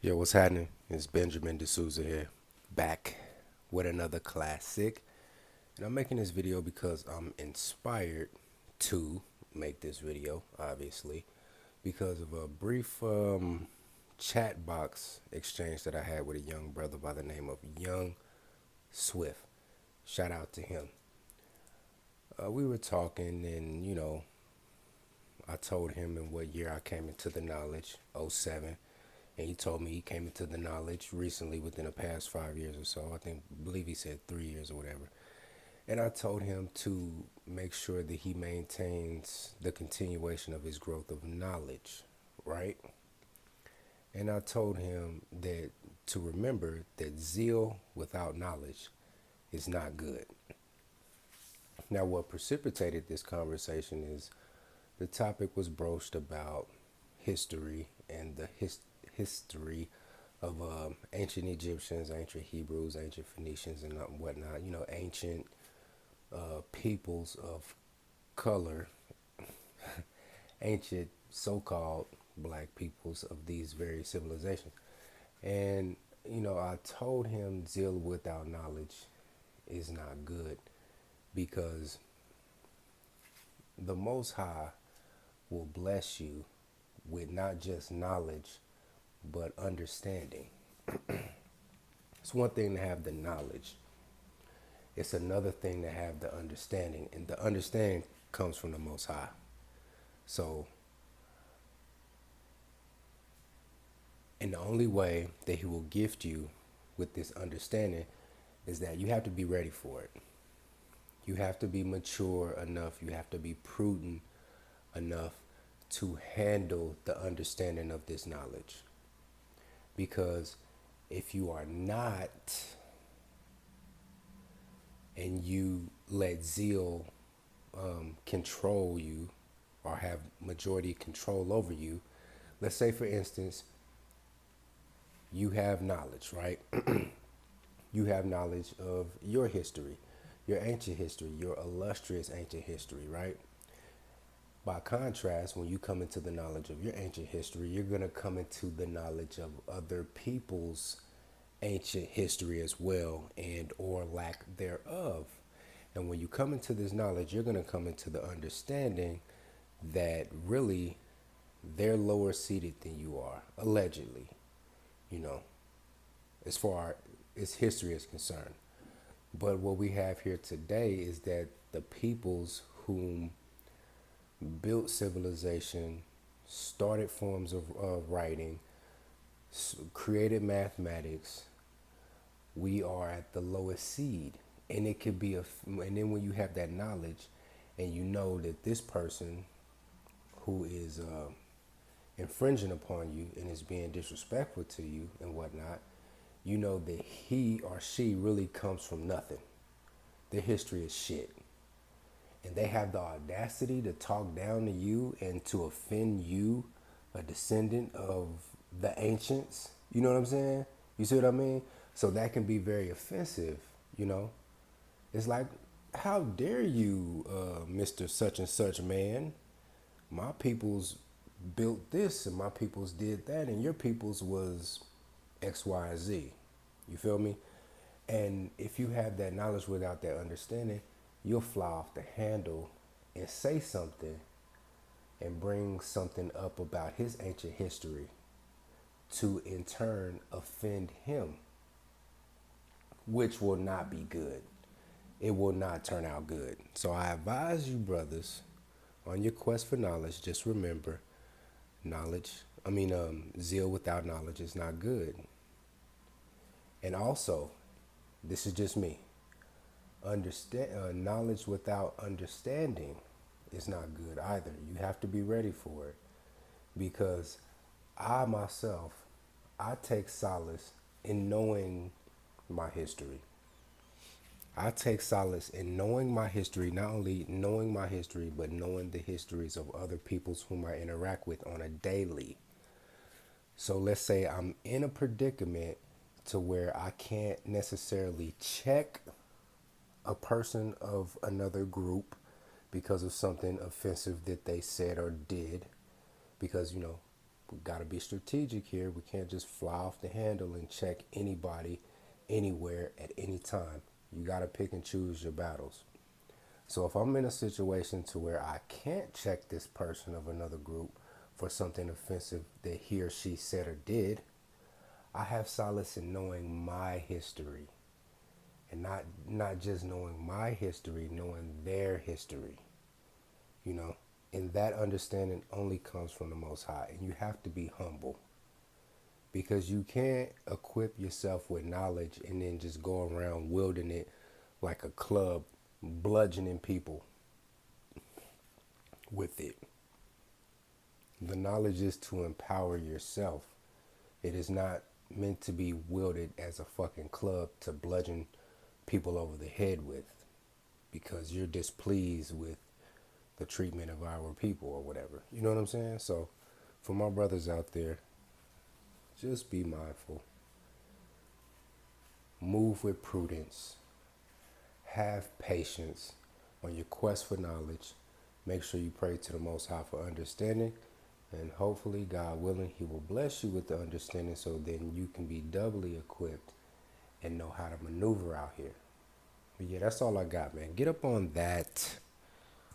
Yo, what's happening? It's Benjamin D'Souza here, back with another classic. And I'm making this video because I'm inspired to make this video, obviously, because of a brief chat box exchange that I had with a young brother by the name of Young Swift. Shout out to him. We were talking, and I told him in what year I came into the knowledge, '07. And he told me he came into the knowledge recently within the past 5 years or so. Believe he said 3 years or whatever. And I told him to make sure that he maintains the continuation of his growth of knowledge, right? And I told him that to remember that zeal without knowledge is not good. Now, what precipitated this conversation is the topic was broached about history and the history of ancient Egyptians, ancient Hebrews, ancient Phoenicians, and whatnot. Ancient peoples of color, ancient so-called black peoples of these various civilizations. And I told him zeal without knowledge is not good because the Most High will bless you with not just knowledge but understanding. It's one thing to have the knowledge, it's another thing to have the understanding, and the understanding comes from the Most High. So, and the only way that He will gift you with this understanding is that you have to be ready for it. You have to be mature enough, you have to be prudent enough to handle the understanding of this knowledge. Because if you are not, and you let zeal control you or have majority control over you, let's say, for instance, you have knowledge, right? You have knowledge of your history, your ancient history, your illustrious ancient history, right? By contrast, when you come into the knowledge of your ancient history, you're going to come into the knowledge of other people's ancient history as well, and or lack thereof. And when you come into this knowledge, you're going to come into the understanding that really they're lower seated than you are, allegedly, you know, as far as history is concerned. But what we have here today is that the peoples whom built civilization, started forms of writing, created mathematics, we are at the lowest seed. And it could be and then when you have that knowledge and you know that this person who is infringing upon you and is being disrespectful to you and whatnot, you know that he or she really comes from nothing. Their history is shit. And they have the audacity to talk down to you and to offend you, a descendant of the ancients. You know what I'm saying? You see what I mean? So that can be very offensive, you know? It's like, how dare you, Mr. Such and Such man? My peoples built this and my peoples did that, and your peoples was X, Y, and Z. You feel me? And if you have that knowledge without that understanding, you'll fly off the handle and say something and bring something up about his ancient history to in turn offend him, which will not be good. It will not turn out good. So I advise you, brothers, on your quest for knowledge, just remember zeal without knowledge is not good. And also, this is just me, knowledge without understanding is not good either. You have to be ready for it, because I myself, I take solace in knowing my history. I take solace in knowing my history, not only knowing my history, but knowing the histories of other peoples whom I interact with on a daily. So let's say I'm in a predicament to where I can't necessarily check a person of another group because of something offensive that they said or did, because We got to be strategic here. We can't just fly off the handle and check anybody, anywhere, at any time. You got to pick and choose your battles. So if I'm in a situation to where I can't check this person of another group for something offensive that he or she said or did, I have solace in knowing my history, and not just knowing my history, knowing their history. You know, and that understanding only comes from the Most High, and you have to be humble, because you can't equip yourself with knowledge and then just go around wielding it like a club, bludgeoning people with it. The knowledge is to empower yourself. It is not meant to be wielded as a fucking club to bludgeon people over the head with because you're displeased with the treatment of our people or whatever. You know what I'm saying? So, for my brothers out there, just be mindful. Move with prudence. Have patience on your quest for knowledge. Make sure you pray to the Most High for understanding. And hopefully, God willing, He will bless you with the understanding so then you can be doubly equipped and know how to maneuver out here. But yeah, that's all I got, man. Get up on that.